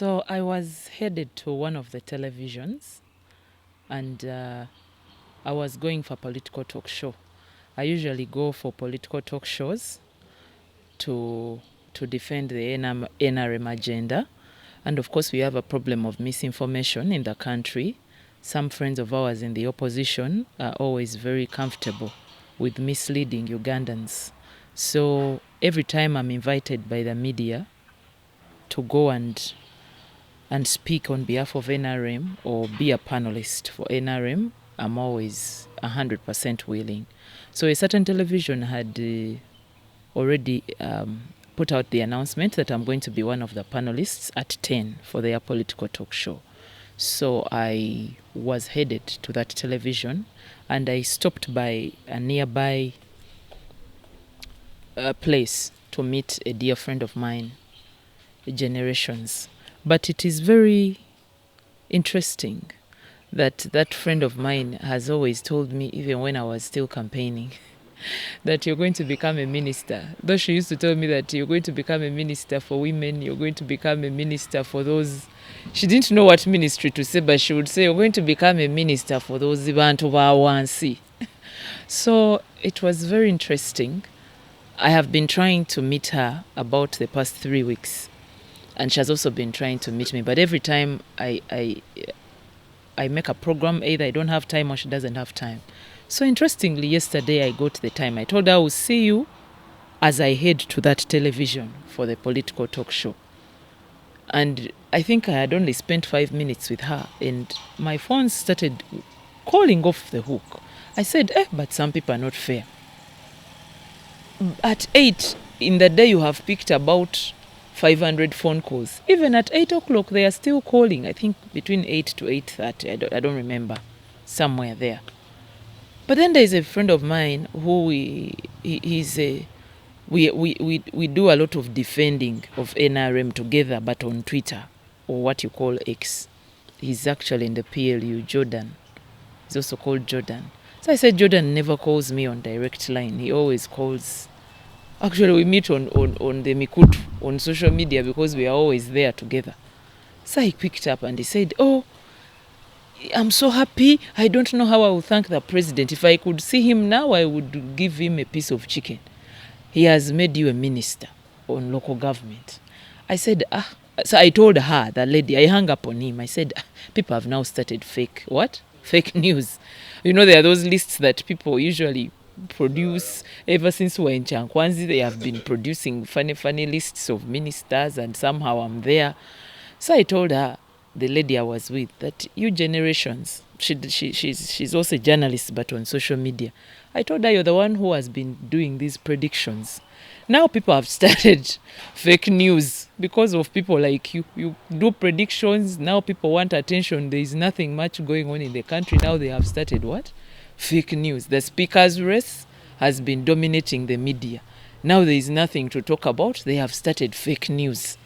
So I was headed to one of the televisions, and I was going for a political talk show. I usually go for political talk shows to defend the NRM agenda. And of course, we have a problem of misinformation in the country. Some friends of ours in the opposition are always very comfortable with misleading Ugandans. So every time I'm invited by the media to go and speak on behalf of NRM or be a panelist for NRM, I'm always 100% willing. So a certain television had already put out the announcement that I'm going to be one of the panelists at 10 for their political talk show. So I was headed to that television, and I stopped by a nearby place to meet a dear friend of mine, Generations. But it is very interesting that friend of mine has always told me, even when I was still campaigning, that you're going to become a minister. Though she used to tell me that you're going to become a minister for women, you're going to become a minister for those. She didn't know what ministry to say, but she would say, you're going to become a minister for those Bantu Bawansi. So it was very interesting. I have been trying to meet her about the past 3 weeks, and she has also been trying to meet me. But every time I make a program, either I don't have time or she doesn't have time. So interestingly, yesterday I got the time. I told her I will see you as I head to that television for the political talk show. And I think I had only spent 5 minutes with her, and my phone started calling off the hook. I said, but some people are not fair. At 8 in the day, you have picked about 500 phone calls. Even at 8 o'clock, they are still calling. I think between 8 to 8:30. I don't remember. Somewhere there. But then there is a friend of mine who we do a lot of defending of NRM together, but on Twitter, or what you call X. He's actually in the PLU, Jordan. He's also called Jordan. So I said, Jordan never calls me on direct line. He always calls. Actually, we meet on the Mikutu, on social media, because we are always there together. So he picked up and he said, I'm so happy. I don't know how I will thank the president. If I could see him now, I would give him a piece of chicken. He has made you a minister on local government. I said, So I told her, the lady, I hung up on him. I said, people have now started fake news. You know, there are those lists that people usually produce. Ever since we're in Chankwanzi, they have been producing funny lists of ministers, and somehow I'm there. So I told her, the lady I was with, that you Generations, she's also a journalist, but on social media. I told her, you're the one who has been doing these predictions. Now people have started fake news because of people like you. You do predictions, now people want attention. There is nothing much going on in the country. Now they have started what? Fake news. The speaker's race has been dominating the media. Now there is nothing to talk about. They have started fake news.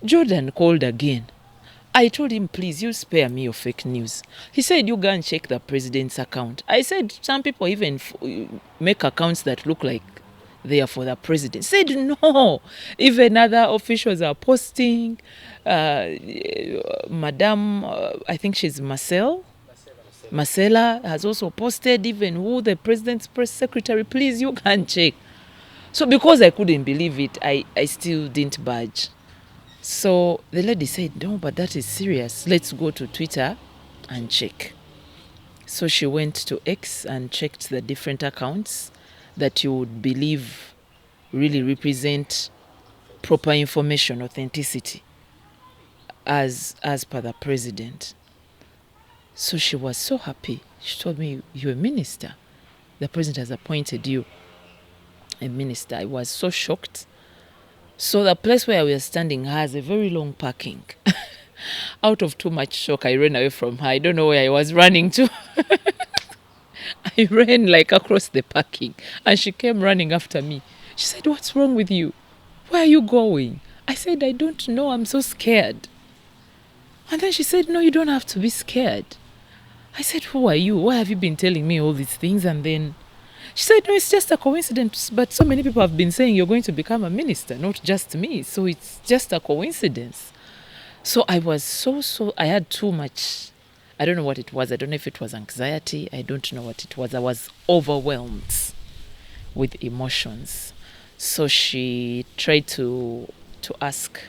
Jordan called again. I told him, please, you spare me your fake news. He said, you go and check the president's account. I said, some people even make accounts that look like they are for the president. Said, no. Even other officials are posting. Madam, I think she's Marcella has also posted, even who the president's press secretary. Please, you can check. So because I couldn't believe it, I still didn't budge. So the lady said, no, but that is serious. Let's go to Twitter and check. So she went to X and checked the different accounts that you would believe really represent proper information, authenticity, as per the president. So she was so happy. She told me, you're a minister. The president has appointed you a minister. I was so shocked. So the place where we are standing has a very long parking. Out of too much shock, I ran away from her. I don't know where I was running to. I ran like across the parking, and she came running after me. She said, what's wrong with you? Where are you going? I said, I don't know. I'm so scared. And then she said, no, you don't have to be scared. I said, who are you? Why have you been telling me all these things? And then she said, no, it's just a coincidence. But so many people have been saying you're going to become a minister, not just me. So it's just a coincidence. So I was I had too much. I don't know what it was. I don't know if it was anxiety. I don't know what it was. I was overwhelmed with emotions. So she tried to ask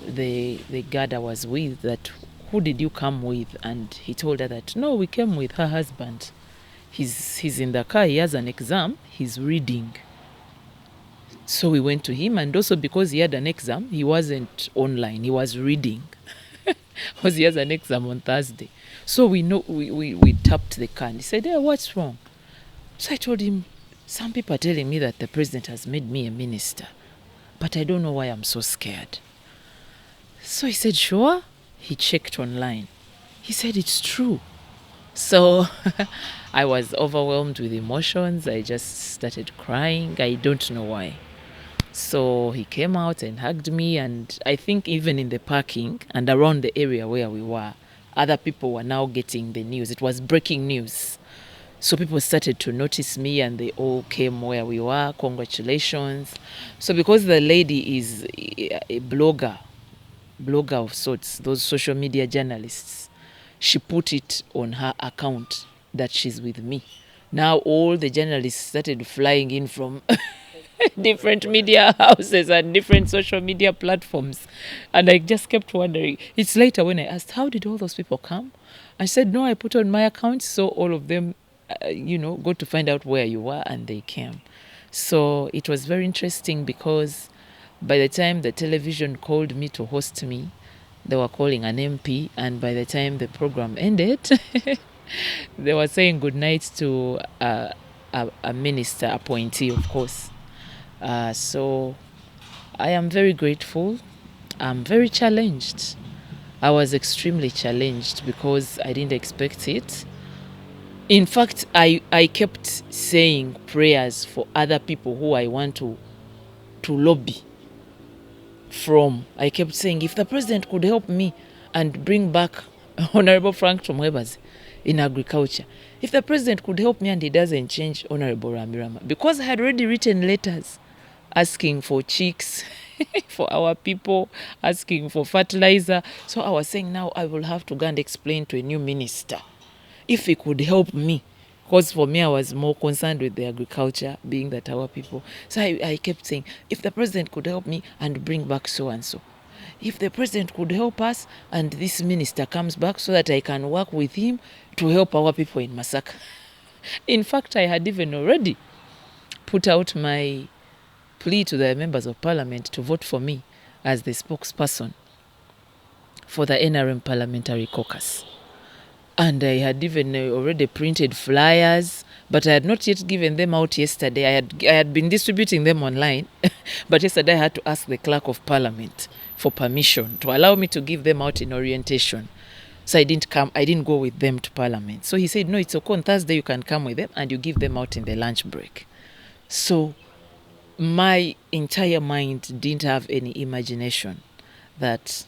the guard I was with that, who did you come with? And he told her that, no, we came with her husband. He's in the car. He has an exam. He's reading. So we went to him, and also because he had an exam, he wasn't online. He was reading because he has an exam on Thursday. So we tapped the car, and he said, "Hey, what's wrong?" So I told him, "Some people are telling me that the president has made me a minister, but I don't know why I'm so scared." So he said, "Sure." He checked online. He said, "It's true." So I was overwhelmed with emotions. I just started crying. I don't know why. So he came out and hugged me, and I think even in the parking and around the area where we were, other people were now getting the news. It was breaking news. So people started to notice me, and they all came where we were. Congratulations. So because the lady is a blogger of sorts, those social media journalists, she put it on her account that she's with me. Now all the journalists started flying in from different media houses and different social media platforms. And I just kept wondering. It's later when I asked, how did all those people come? I said, no, I put on my account. So all of them, got to find out where you were, and they came. So it was very interesting because by the time the television called me to host me, they were calling an MP. And by the time the program ended, they were saying goodnight to a minister appointee, of course. So I am very grateful. I'm very challenged. I was extremely challenged because I didn't expect it. In fact, I kept saying prayers for other people who I want to lobby from. I kept saying, if the president could help me and bring back Honorable Frank Chomwebazi in agriculture, if the president could help me and he doesn't change Honorable Ramirama, because I had already written letters asking for chicks for our people, asking for fertilizer. So I was saying, now I will have to go and explain to a new minister if he could help me. Because for me, I was more concerned with the agriculture, being that our people. So I kept saying, if the president could help me and bring back so and so. If the president could help us and this minister comes back so that I can work with him to help our people in Masaka. In fact, I had even already put out my plea to the members of parliament to vote for me as the spokesperson for the NRM parliamentary caucus. And I had even already printed flyers, but I had not yet given them out yesterday. I had been distributing them online, but yesterday I had to ask the clerk of parliament for permission to allow me to give them out in orientation. So I didn't go with them to parliament. So he said, no, it's okay. On Thursday you can come with them and you give them out in the lunch break. So my entire mind didn't have any imagination that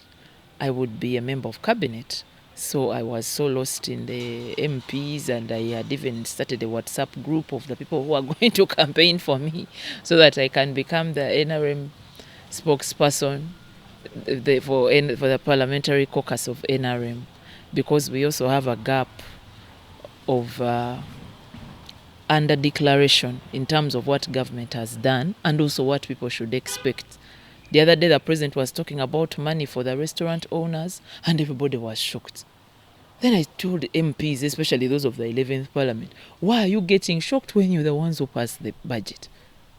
I would be a member of cabinet. So I was so lost in the MPs, and I had even started a WhatsApp group of the people who are going to campaign for me so that I can become the NRM spokesperson for the parliamentary caucus of NRM, because we also have a gap of under declaration in terms of what government has done and also what people should expect. The other day, the president was talking about money for the restaurant owners, and everybody was shocked. Then I told MPs, especially those of the 11th Parliament, why are you getting shocked when you're the ones who passed the budget?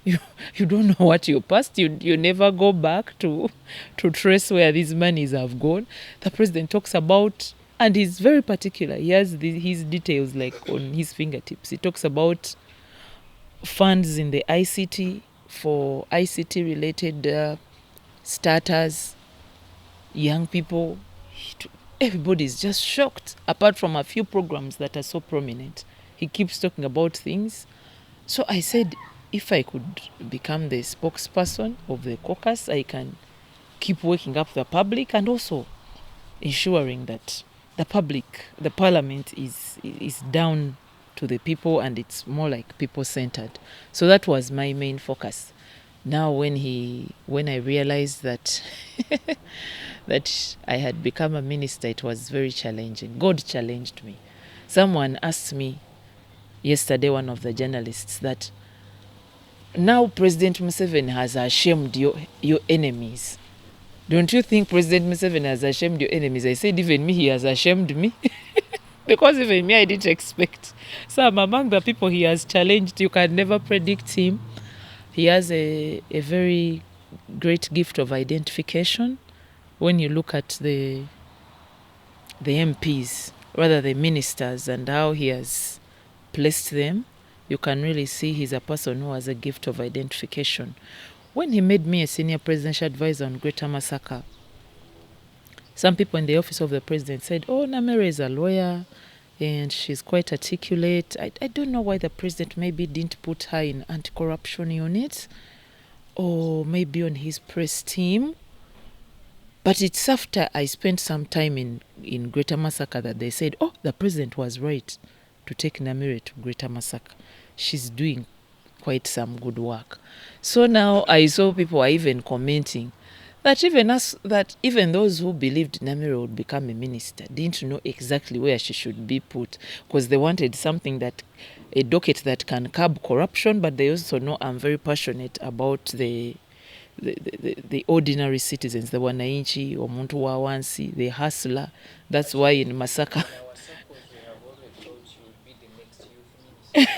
You don't know what you passed. You never go back to trace where these monies have gone. The president talks about, and he's very particular. He has his details like on his fingertips. He talks about funds in the ICT for ICT-related starters, young people. Everybody's just shocked, apart from a few programs that are so prominent. He keeps talking about things. So I said, if I could become the spokesperson of the caucus, I can keep waking up the public and also ensuring that the parliament is down to the people and it's more like people-centered. So that was my main focus. Now when I realized that that I had become a minister, it was very challenging. God challenged me. Someone asked me yesterday, one of the journalists, that now President Museveni has ashamed your enemies. Don't you think President Museveni has ashamed your enemies? I said, even me, he has ashamed me. Because even me, I didn't expect. So I'm among the people he has challenged. You can never predict him. He has a very great gift of identification. When you look at the MPs, rather the ministers, and how he has placed them, you can really see he's a person who has a gift of identification. When he made me a senior presidential advisor on Greater Masaka, some people in the office of the president said, oh, Namere is a lawyer and she's quite articulate. I don't know why the president maybe didn't put her in anti-corruption unit or maybe on his press team. But it's after I spent some time in Greater Masaka that they said, oh, the president was right to take Namere to Greater Masaka. She's doing quite some good work. So now I saw people are even commenting that even those who believed Namere would become a minister didn't know exactly where she should be put, because they wanted something a docket that can curb corruption, but they also know I'm very passionate about the ordinary citizens, the wananchi, omuntu wa wansi, the hustler. That's why in Masaka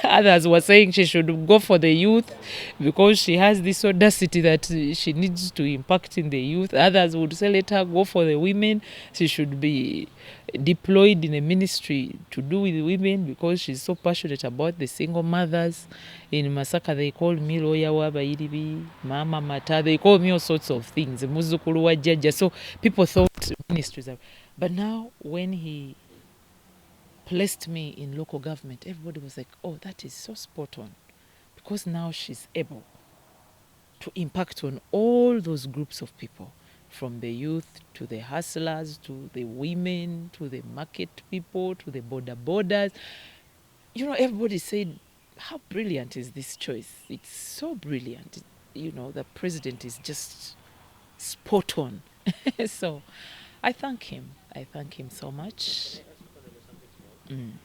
others were saying she should go for the youth because she has this audacity that she needs to impact in the youth. Others would say let her go for the women. She should be deployed in a ministry to do with women because she's so passionate about the single mothers. In Masaka they call me lawyer wabayiribi, mama mata, they call me all sorts of things, muzukulu wa jjajja. So people thought ministries are, but now when he placed me in local government, everybody was like, oh, that is so spot on. Because now she's able to impact on all those groups of people, from the youth to the hustlers to the women to the market people to the borders. You know, everybody said, how brilliant is this choice? It's so brilliant. You know, the president is just spot on. So I thank him. I thank him so much.